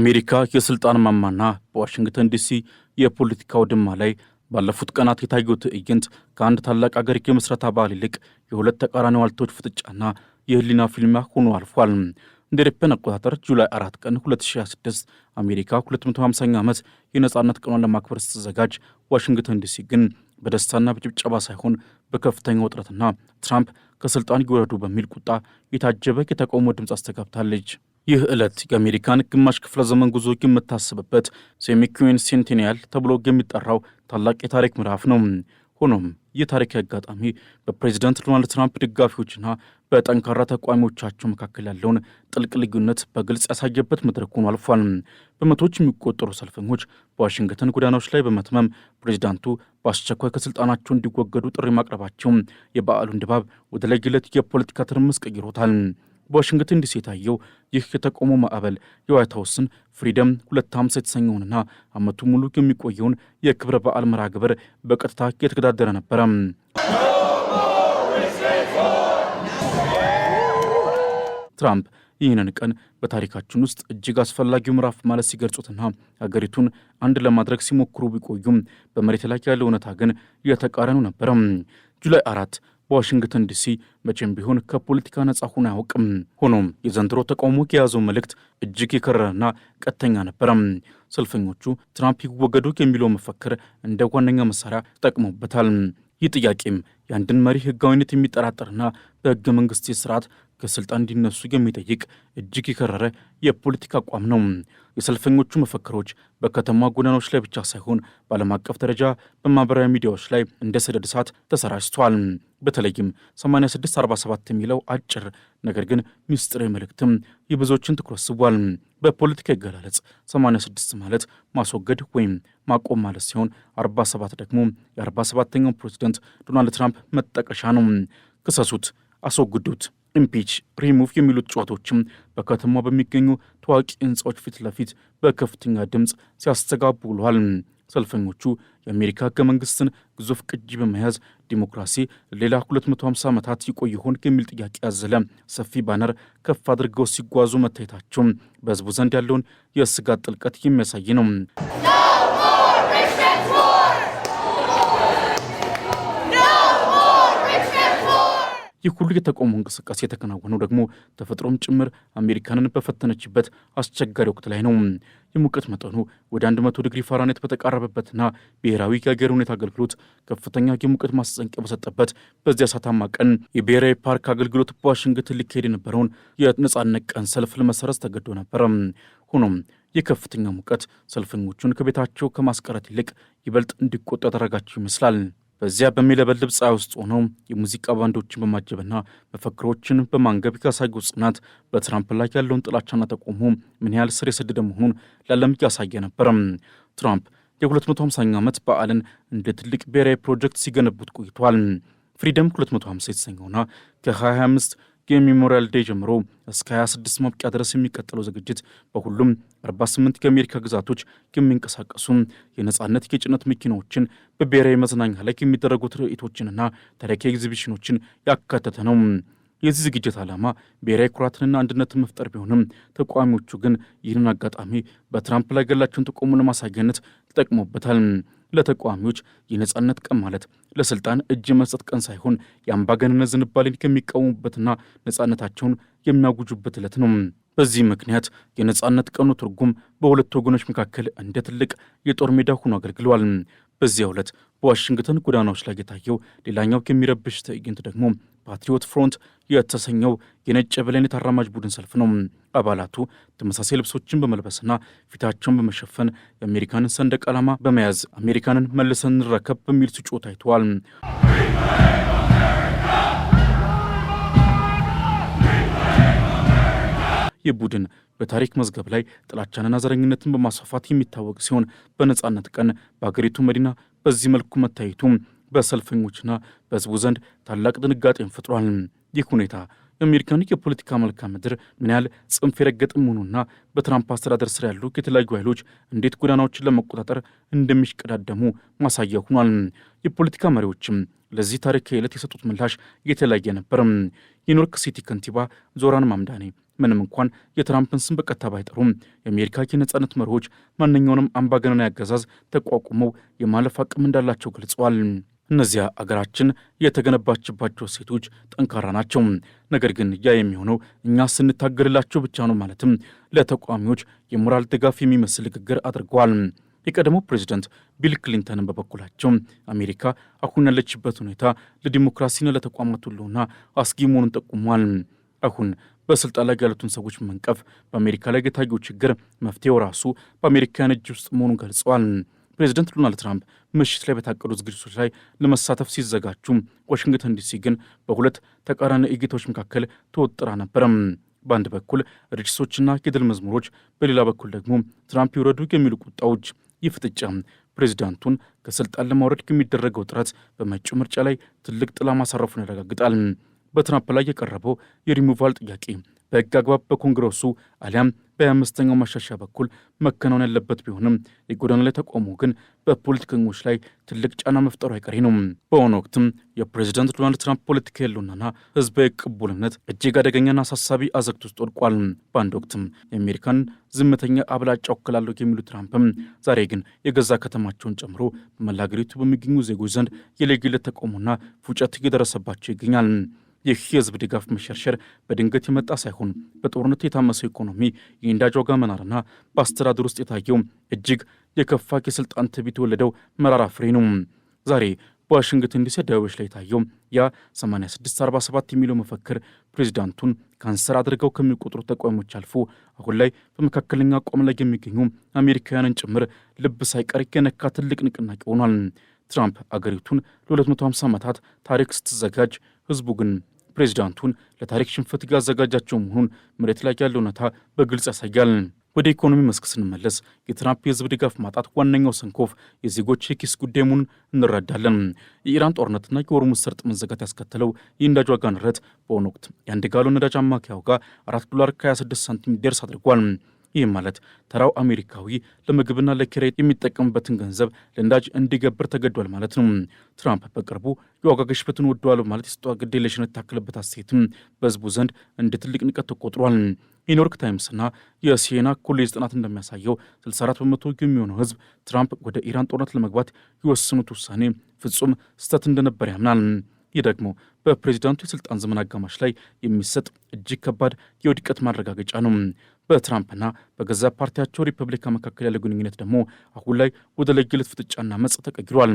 በአሜሪካ የስልጣን ማማና በዋሽንግተን ዲሲ የፖለቲካው ድማ ላይ ባለፉት ቀናት የታየው ትዕይንት ከአንድ ታላቅ አገር የምስረታ በዓል ይልቅ የሁለት ተቃራኒ ዋልቶች ፍጥጫና የህሊና ፊልሚያ ሆኖ አልፏል። እንደ አውሮፓውያን አቆጣጠር ጁላይ 4 ቀን 2026 አሜሪካ 250ኛ ዓመት የነጻነት ቀኗን ለማክበር ስትዘጋጅ፣ ዋሽንግተን ዲሲ ግን በደስታና በጭብጨባ ሳይሆን በከፍተኛ ውጥረትና ትራምፕ ከስልጣን ይወረዱ በሚል ቁጣ የታጀበ የተቃውሞ ድምፅ አስተጋብታለች። ይህ ዕለት የአሜሪካን ግማሽ ክፍለ ዘመን ጉዞ የምታስብበት ሴሚኩዌንሴንቴኒያል ተብሎ የሚጠራው ታላቅ የታሪክ ምዕራፍ ነው። ሆኖም ይህ ታሪካዊ አጋጣሚ በፕሬዚዳንት ዶናልድ ትራምፕ ደጋፊዎችና በጠንካራ ተቃዋሚዎቻቸው መካከል ያለውን ጥልቅ ልዩነት በግልጽ ያሳየበት መድረክ ሆኖ አልፏል። በመቶዎች የሚቆጠሩ ሰልፈኞች በዋሽንግተን ጎዳናዎች ላይ በመትመም ፕሬዚዳንቱ በአስቸኳይ ከስልጣናቸው እንዲወገዱ ጥሪ ማቅረባቸው የበዓሉን ድባብ ወደ ለየለት የፖለቲካ ትርምስ ቀይሮታል። በዋሽንግተን ዲሲ የታየው ይህ የተቃውሞ ማዕበል የዋይት ሃውስን ፍሪደም 250 የተሰኘውንና ዓመቱ ሙሉ የሚቆየውን የክብረ በዓል መርሃ ግብር በቀጥታ የተገዳደረ ነበረ። ትራምፕ ይህንን ቀን በታሪካችን ውስጥ እጅግ አስፈላጊው ምዕራፍ ማለት ሲገልጹትና አገሪቱን አንድ ለማድረግ ሲሞክሩ ቢቆዩም በመሬት ላይ ያለው እውነታ ግን የተቃረነው ነበረ። ጁላይ 4 በዋሽንግተን ዲሲ መቼም ቢሆን ከፖለቲካ ነጻ ሆኖ አያውቅም። ሆኖም የዘንድሮ ተቃውሞ የያዘው መልእክት እጅግ የከረረና ቀጥተኛ ነበረ። ሰልፈኞቹ ትራምፕ ይወገዱ የሚለው መፈክር እንደ ዋነኛ መሳሪያ ተጠቅመውበታል። ይህ ጥያቄም የአንድን መሪ ሕጋዊነት የሚጠራጠርና በሕገ መንግሥት ስርዓት ከስልጣን እንዲነሱ የሚጠይቅ እጅግ የከረረ የፖለቲካ አቋም ነው። የሰልፈኞቹ መፈክሮች በከተማ ጎዳናዎች ላይ ብቻ ሳይሆን በዓለም አቀፍ ደረጃ በማህበራዊ ሚዲያዎች ላይ እንደ ሰደድ እሳት ተሰራጭቷል። በተለይም 8647 የሚለው አጭር ነገር ግን ምስጢራዊ መልእክትም የብዙዎችን ትኩረት ስቧል። በፖለቲካ ይገላለጽ 86 ማለት ማስወገድ ወይም ማቆም ማለት ሲሆን 47 ደግሞ የ47ኛው ፕሬዚደንት ዶናልድ ትራምፕ መጠቀሻ ነው። ክሰሱት፣ አስወግዱት፣ ኢምፒች፣ ሪሙቭ የሚሉት ጨዋታዎችም በከተማ በሚገኙ ታዋቂ ህንፃዎች ፊት ለፊት በከፍተኛ ድምፅ ሲያስተጋቡ ውለዋል። ሰልፈኞቹ የአሜሪካ ህገ መንግስትን ግዙፍ ቅጂ በመያዝ ዲሞክራሲ ሌላ 250 ዓመታት ይቆይ ይሆን የሚል ጥያቄ ያዘለ ሰፊ ባነር ከፍ አድርገው ሲጓዙ መታየታቸው በህዝቡ ዘንድ ያለውን የስጋት ጥልቀት የሚያሳይ ነው። ይህ ሁሉ የተቃውሞ እንቅስቃሴ የተከናወነው ደግሞ ተፈጥሮም ጭምር አሜሪካንን በፈተነችበት አስቸጋሪ ወቅት ላይ ነው። የሙቀት መጠኑ ወደ 100 ዲግሪ ፋራናይት በተቃረበበትና ብሔራዊ የአየር ሁኔታ አገልግሎት ከፍተኛ የሙቀት ማስጠንቀቂያ በሰጠበት በዚያ እሳታማ ቀን የብሔራዊ ፓርክ አገልግሎት በዋሽንግተን ሊካሄድ የነበረውን የነጻነት ቀን ሰልፍ ለመሰረዝ ተገዶ ነበረ። ሆኖም የከፍተኛ ሙቀት ሰልፈኞቹን ከቤታቸው ከማስቀረት ይልቅ ይበልጥ እንዲቆጡ ያደረጋቸው ይመስላል። በዚያ በሚለበልብ ፀሐይ ውስጥ ሆነው የሙዚቃ ባንዶችን በማጀብና መፈክሮችን በማንገብ ያሳየው ጽናት በትራምፕ ላይ ያለውን ጥላቻና ተቃውሞ ምን ያህል ስር የሰደደ መሆኑን ለዓለም ያሳየ ነበር። ትራምፕ የ250ኛ ዓመት በዓልን እንደ ትልቅ ብሔራዊ ፕሮጀክት ሲገነቡት ቆይተዋል። ፍሪደም 250 የተሰኘውና ከ2025 የሜሞሪያል ዴይ ጀምሮ እስከ 26 ማብቂያ ድረስ የሚቀጥለው ዝግጅት በሁሉም 48 የአሜሪካ ግዛቶች የሚንቀሳቀሱ የነጻነት የጭነት መኪናዎችን በብሔራዊ መዝናኛ ላይ የሚደረጉ ትርኢቶችንና ታሪካዊ ኤግዚቢሽኖችን ያካተተ ነው። የዚህ ዝግጅት ዓላማ ብሔራዊ ኩራትንና አንድነትን መፍጠር ቢሆንም ተቃዋሚዎቹ ግን ይህንን አጋጣሚ በትራምፕ ላይ ያላቸውን ተቃውሞ ለማሳየነት ተጠቅሞበታል። ለተቃዋሚዎች የነጻነት ቀን ማለት ለስልጣን እጅ መስጠት ቀን ሳይሆን የአምባገነንነት ዝንባሌን ከሚቃወሙበትና ነጻነታቸውን የሚያውጁበት ዕለት ነው። በዚህ ምክንያት የነጻነት ቀኑ ትርጉም በሁለት ወገኖች መካከል እንደ ትልቅ የጦር ሜዳ ሆኖ አገልግሏል። በዚያው ዕለት በዋሽንግተን ጎዳናዎች ላይ የታየው ሌላኛው የሚረብሽ ትዕይንት ደግሞ ፓትሪዮት ፍሮንት የተሰኘው የነጭ የበላይነት አራማጅ ቡድን ሰልፍ ነው። አባላቱ ተመሳሳይ ልብሶችን በመልበስና ፊታቸውን በመሸፈን የአሜሪካንን ሰንደቅ ዓላማ በመያዝ አሜሪካንን መልሰን እንረከብ በሚል ሲጮሁ ታይተዋል። ይህ ቡድን በታሪክ መዝገብ ላይ ጥላቻንና ዘረኝነትን በማስፋፋት የሚታወቅ ሲሆን በነጻነት ቀን በአገሪቱ መዲና በዚህ መልኩ መታየቱ በሰልፈኞችና በሕዝቡ ዘንድ ታላቅ ድንጋጤን ፈጥሯል። ይህ ሁኔታ የአሜሪካን የፖለቲካ መልክዓ ምድር ምን ያህል ጽንፍ የረገጠ መሆኑና በትራምፕ አስተዳደር ስር ያሉ የተለያዩ ኃይሎች እንዴት ጎዳናዎችን ለመቆጣጠር እንደሚሽቀዳደሙ ማሳያ ሆኗል። የፖለቲካ መሪዎችም ለዚህ ታሪካዊ ዕለት የሰጡት ምላሽ የተለያየ ነበር። የኒውዮርክ ሲቲ ከንቲባ ዞራን ማምዳኒ ምንም እንኳን የትራምፕን ስም በቀጥታ ባይጠሩም የአሜሪካ የነጻነት መሪዎች ማንኛውንም አምባገነናዊ አገዛዝ ተቋቁመው የማለፍ አቅም እንዳላቸው ገልጸዋል። እነዚያ አገራችን የተገነባችባቸው ሴቶች ጠንካራ ናቸው። ነገር ግን ያ የሚሆነው እኛ ስንታገልላቸው ብቻ ነው ማለትም ለተቃዋሚዎች የሞራል ድጋፍ የሚመስል ንግግር አድርገዋል። የቀደሞው ፕሬዚደንት ቢል ክሊንተንን በበኩላቸው አሜሪካ አሁን ያለችበት ሁኔታ ለዲሞክራሲና ለተቋማት ሁሉና አስጊ መሆኑን ጠቁሟል። አሁን በስልጣን ላይ ያሉትን ሰዎች መንቀፍ በአሜሪካ ላይ የታየው ችግር መፍትሄው ራሱ በአሜሪካውያን እጅ ውስጥ መሆኑን ገልጸዋል። ፕሬዚደንት ዶናልድ ትራምፕ ምሽት ላይ በታቀዱ ዝግጅቶች ላይ ለመሳተፍ ሲዘጋጁ ዋሽንግተን ዲሲ ግን በሁለት ተቃራኒ እይታዎች መካከል ተወጥራ ነበር። በአንድ በኩል ርችሶችና የድል መዝሙሮች፣ በሌላ በኩል ደግሞ ትራምፕ ይውረዱ የሚሉ ቁጣዎች። ይህ ፍጥጫ ፕሬዚዳንቱን ከስልጣን ለማውረድ የሚደረገው ጥረት በመጪው ምርጫ ላይ ትልቅ ጥላ ማሳረፉን ያረጋግጣል። በትራምፕ ላይ የቀረበው የሪሙቫል ጥያቄ በሕግ አግባብ በኮንግረሱ አሊያም በ25ኛው ማሻሻያ በኩል መከናወን ያለበት ቢሆንም የጎዳና ላይ ተቃውሞ ግን በፖለቲከኞች ላይ ትልቅ ጫና መፍጠሩ አይቀሬ ነው። በአሁኑ ወቅትም የፕሬዚዳንት ዶናልድ ትራምፕ ፖለቲካ ያለውና ህዝባዊ ቅቡልነት እጅግ አደገኛና አሳሳቢ አዘቅት ውስጥ ወድቋል። በአንድ ወቅትም የአሜሪካን ዝምተኛ አብላጫ ወክላለሁ የሚሉ ትራምፕም ዛሬ ግን የገዛ ከተማቸውን ጨምሮ በመላ አገሪቱ በሚገኙ ዜጎች ዘንድ የለየለት ተቃውሞና ፉጨት እየደረሰባቸው ይገኛል። ይህ የህዝብ ድጋፍ መሸርሸር በድንገት የመጣ ሳይሆን በጦርነት የታመሰው ኢኮኖሚ፣ የነዳጅ ዋጋ መናርና በአስተዳደር ውስጥ የታየው እጅግ የከፋ የስልጣን ትዕቢት የወለደው መራራ ፍሬ ነው። ዛሬ በዋሽንግተን ዲሲ አደባባዮች ላይ የታየው ያ 8647 የሚለው መፈክር ፕሬዚዳንቱን ካንሰር አድርገው ከሚቆጥሩ ተቃዋሚዎች አልፎ አሁን ላይ በመካከለኛ አቋም ላይ የሚገኙ አሜሪካውያንን ጭምር ልብ ሳይቀር የነካ ትልቅ ንቅናቄ ሆኗል። ትራምፕ አገሪቱን ለ250 ዓመታት ታሪክ ስትዘጋጅ፣ ህዝቡ ግን ፕሬዚዳንቱን ለታሪክ ሽንፈት ያዘጋጃቸው መሆኑን መሬት ላይ ያለው እውነታ በግልጽ ያሳያል። ወደ ኢኮኖሚ መስክ ስንመለስ የትራምፕ የህዝብ ድጋፍ ማጣት ዋነኛው ሰንኮፍ የዜጎች የኪስ ጉዳይ መሆኑን እንረዳለን። የኢራን ጦርነትና የሆርሙዝ ሰርጥ መዘጋት ያስከተለው የነዳጅ ዋጋ ንረት በአሁኑ ወቅት የአንድ ጋሎን ነዳጅ አማካይ ዋጋ $4.26 ደርስ አድርጓል። ይህም ማለት ተራው አሜሪካዊ ለምግብና ለኪራይ የሚጠቀምበትን ገንዘብ ለነዳጅ እንዲገብር ተገዷል ማለት ነው። ትራምፕ በቅርቡ የዋጋ ግሽበትን ወደዋል ማለት የሰጠው ግዴለሽነት የታከለበት አስተያየትም በህዝቡ ዘንድ እንደ ትልቅ ንቀት ተቆጥሯል። የኒውዮርክ ታይምስና የሲየና ኮሌጅ ጥናት እንደሚያሳየው 64 በመቶ የሚሆነው ህዝብ ትራምፕ ወደ ኢራን ጦርነት ለመግባት የወሰኑት ውሳኔ ፍጹም ስህተት እንደነበር ያምናል። ይህ ደግሞ በፕሬዚዳንቱ የስልጣን ዘመን አጋማሽ ላይ የሚሰጥ እጅግ ከባድ የውድቀት ማረጋገጫ ነው። በትራምፕና በገዛ ፓርቲያቸው ሪፐብሊካን መካከል ያለ ግንኙነት ደግሞ አሁን ላይ ወደ ለየለት ፍጥጫና መጽ ተቀይሯል።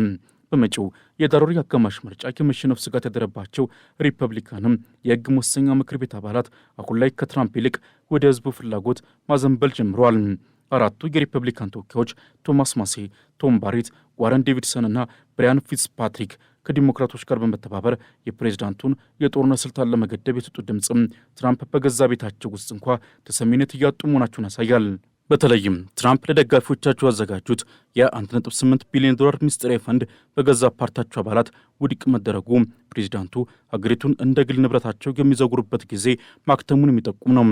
በመጪው የዳር ወር አጋማሽ ምርጫ የመሸነፍ ስጋት ያደረባቸው ሪፐብሊካንም የህግ መወሰኛ ምክር ቤት አባላት አሁን ላይ ከትራምፕ ይልቅ ወደ ህዝቡ ፍላጎት ማዘንበል ጀምረዋል። አራቱ የሪፐብሊካን ተወካዮች ቶማስ ማሴ፣ ቶም ባሬት፣ ዋረን ዴቪድሰን እና ብራያን ፊትዝፓትሪክ ከዲሞክራቶች ጋር በመተባበር የፕሬዝዳንቱን የጦርነት ስልጣን ለመገደብ የሰጡት ድምፅም ትራምፕ በገዛ ቤታቸው ውስጥ እንኳ ተሰሚነት እያጡ መሆናቸውን ያሳያል። በተለይም ትራምፕ ለደጋፊዎቻቸው ያዘጋጁት የ$1.8 ቢሊዮን ምስጢራዊ ፈንድ በገዛ ፓርቲያቸው አባላት ውድቅ መደረጉ ፕሬዝዳንቱ ሀገሪቱን እንደ ግል ንብረታቸው የሚዘውሩበት ጊዜ ማክተሙን የሚጠቁም ነው።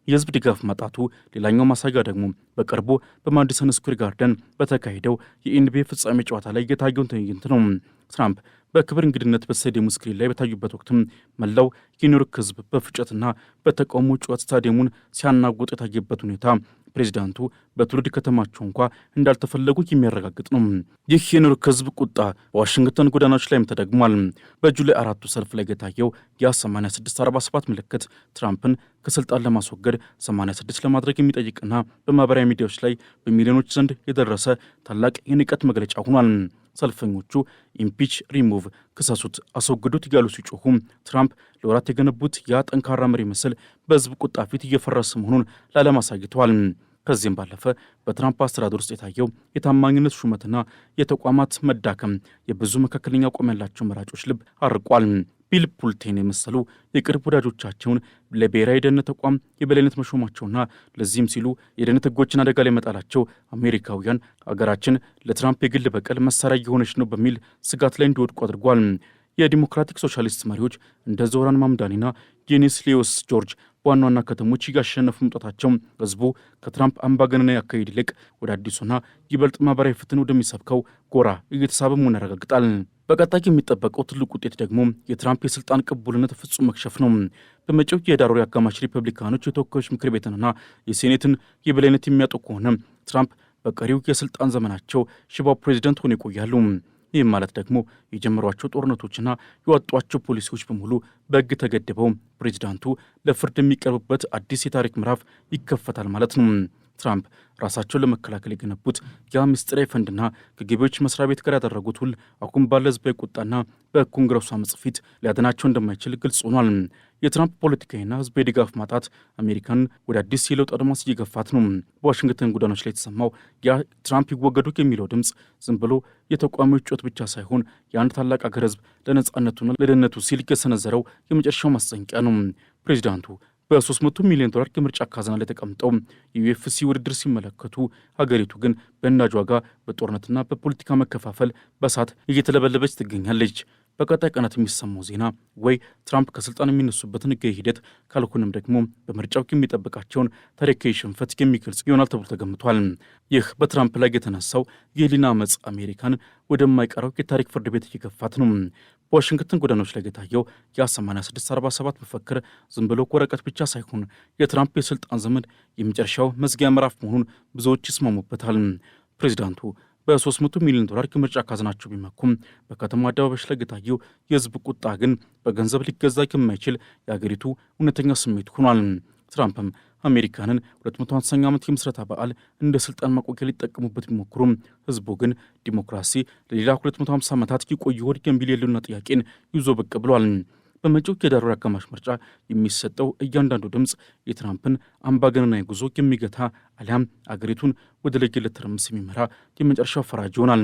የህዝብ ድጋፍ ማጣቱ ሌላኛው ማሳያ ደግሞ በቅርቡ በማዲሰን ስኩዌር ጋርደን በተካሄደው የኤንቢኤ ፍጻሜ ጨዋታ ላይ የታየውን ትዕይንት ነው። ትራምፕ በክብር እንግድነት በስታዲየሙ ስክሪን ላይ በታዩበት ወቅትም መላው የኒውዮርክ ህዝብ በፍጨትና በተቃውሞ ጩኸት ስታዲየሙን ሲያናውጥ የታየበት ሁኔታ ፕሬዚዳንቱ በትውልድ ከተማቸው እንኳ እንዳልተፈለጉ የሚያረጋግጥ ነው። ይህ የኒውዮርክ ህዝብ ቁጣ በዋሽንግተን ጎዳናዎች ላይም ተደግሟል። በጁላይ 4ቱ ሰልፍ ላይ የታየው የ8647 ምልክት ትራምፕን ከስልጣን ለማስወገድ 86 ለማድረግ የሚጠይቅና በማህበራዊ ሚዲያዎች ላይ በሚሊዮኖች ዘንድ የደረሰ ታላቅ የንቀት መግለጫ ሆኗል። ሰልፈኞቹ ኢምፒች፣ ሪሙቭ፣ ክሰሱት፣ አስወግዱት እያሉ ሲጮሁ ትራምፕ ለወራት የገነቡት ያ ጠንካራ መሪ ምስል በህዝብ ቁጣ ፊት እየፈረሰ መሆኑን ለዓለም አሳይተዋል። ከዚህም ባለፈ በትራምፕ አስተዳደር ውስጥ የታየው የታማኝነት ሹመትና የተቋማት መዳከም የብዙ መካከለኛ አቋም ያላቸው መራጮች ልብ አርቋል። ቢል ፑልቴን የመሰሉ የቅርብ ወዳጆቻቸውን ለብሔራዊ ደህንነት ተቋም የበላይነት መሾማቸውና ለዚህም ሲሉ የደህንነት ህጎችን አደጋ ላይ መጣላቸው አሜሪካውያን አገራችን ለትራምፕ የግል በቀል መሳሪያ እየሆነች ነው በሚል ስጋት ላይ እንዲወድቁ አድርጓል። የዲሞክራቲክ ሶሻሊስት መሪዎች እንደ ዞራን ማምዳኒና ጄኒስ ሊዮስ ጆርጅ በዋና ዋና ከተሞች እያሸነፉ መምጣታቸው ህዝቡ ከትራምፕ አምባገነናዊ አካሄድ ይልቅ ወደ አዲሱና ይበልጥ ማህበራዊ ፍትህ ወደሚሰብከው ጎራ እየተሳበ መሆኑን ያረጋግጣል። በቀጣይ የሚጠበቀው ትልቅ ውጤት ደግሞ የትራምፕ የስልጣን ቅቡልነት ፍጹም መክሸፍ ነው። በመጪው የህዳር ወር አጋማሽ ሪፐብሊካኖች የተወካዮች ምክር ቤትንና የሴኔትን የበላይነት የሚያጡ ከሆነ ትራምፕ በቀሪው የስልጣን ዘመናቸው ሽባው ፕሬዚደንት ሆነው ይቆያሉ። ይህም ማለት ደግሞ የጀመሯቸው ጦርነቶችና የወጧቸው ፖሊሲዎች በሙሉ በሕግ ተገድበው ፕሬዚዳንቱ ለፍርድ የሚቀርቡበት አዲስ የታሪክ ምዕራፍ ይከፈታል ማለት ነው። ትራምፕ ራሳቸውን ለመከላከል የገነቡት ያ ምስጢራዊ ፈንድና ከገቢዎች መስሪያ ቤት ጋር ያደረጉት ውል አሁን ባለ ህዝባዊ ቁጣና በኮንግረሱ አመጽ ፊት ሊያድናቸው እንደማይችል ግልጽ ሆኗል። የትራምፕ ፖለቲካዊና ህዝባዊ ድጋፍ ማጣት አሜሪካን ወደ አዲስ የለውጥ አድማስ እየገፋት ነው። በዋሽንግተን ጎዳናዎች ላይ የተሰማው ያ ትራምፕ ይወገዱ የሚለው ድምፅ ዝም ብሎ የተቃዋሚዎች ጩኸት ብቻ ሳይሆን የአንድ ታላቅ አገር ህዝብ ለነጻነቱና ለደህንነቱ ሲል የሰነዘረው የመጨረሻው ማስጠንቀቂያ ነው። ፕሬዚዳንቱ በ300 ሚሊዮን ዶላር የምርጫ ካዝና ላይ ተቀምጠው የዩኤፍሲ ውድድር ሲመለከቱ ሀገሪቱ ግን በነዳጅ ዋጋ፣ በጦርነትና በፖለቲካ መከፋፈል በእሳት እየተለበለበች ትገኛለች። በቀጣይ ቀናት የሚሰማው ዜና ወይ ትራምፕ ከስልጣን የሚነሱበትን ህጋዊ ሂደት ካልሆነም ደግሞ በምርጫው የሚጠብቃቸውን ታሪካዊ ሽንፈት የሚገልጽ ይሆናል ተብሎ ተገምቷል። ይህ በትራምፕ ላይ የተነሳው የህሊና አመፅ አሜሪካን ወደማይቀረው የታሪክ ፍርድ ቤት እየገፋት ነው። በዋሽንግተን ጎዳናዎች ላይ የታየው የ8647 መፈክር ዝም ብሎ ወረቀት ብቻ ሳይሆን የትራምፕ የስልጣን ዘመን የመጨረሻው መዝጊያ ምዕራፍ መሆኑን ብዙዎች ይስማሙበታል። ፕሬዚዳንቱ በ300 ሚሊዮን ዶላር የምርጫ ካዝናቸው ቢመኩም በከተማ አደባባዮች ላይ የታየው የህዝብ ቁጣ ግን በገንዘብ ሊገዛ የማይችል የአገሪቱ እውነተኛ ስሜት ሆኗል። ትራምፕም አሜሪካንን 250ኛ ዓመት የምስረታ በዓል እንደ ስልጣን ማቆያ ሊጠቀሙበት ቢሞክሩም ህዝቡ ግን ዲሞክራሲ ለሌላ 250 ዓመታት ሊቆይ ወድ የሚል የህልውና ጥያቄን ይዞ ብቅ ብሏል። በመጪው የህዳር ወር አጋማሽ ምርጫ የሚሰጠው እያንዳንዱ ድምፅ የትራምፕን አምባገነናዊ ጉዞ የሚገታ አሊያም አገሪቱን ወደ ለየለት ትርምስ የሚመራ የመጨረሻው ፈራጅ ይሆናል።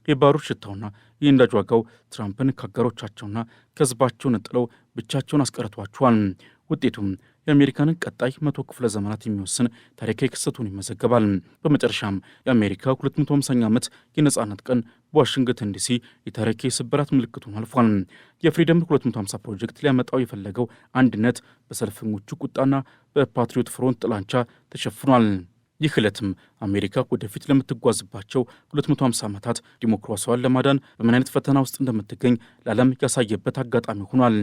የባሩድ ሽታውና የነዳጅ ዋጋው ትራምፕን ከአጋሮቻቸውና ከህዝባቸው ነጥለው ብቻቸውን አስቀርቷቸዋል። ውጤቱም የአሜሪካንን ቀጣይ 100 ክፍለ ዘመናት የሚወስን ታሪካዊ ክስተቱን ይመዘገባል። በመጨረሻም የአሜሪካ 250ኛ ዓመት የነጻነት ቀን በዋሽንግተን ዲሲ የታሪካዊ ስብራት ምልክቱን አልፏል። የፍሪደም 250 ፕሮጀክት ሊያመጣው የፈለገው አንድነት በሰልፈኞቹ ቁጣና በፓትሪዮት ፍሮንት ጥላቻ ተሸፍኗል። ይህ ዕለትም አሜሪካ ወደፊት ለምትጓዝባቸው 250 ዓመታት ዲሞክራሲዋን ለማዳን በምን አይነት ፈተና ውስጥ እንደምትገኝ ለዓለም ያሳየበት አጋጣሚ ሆኗል።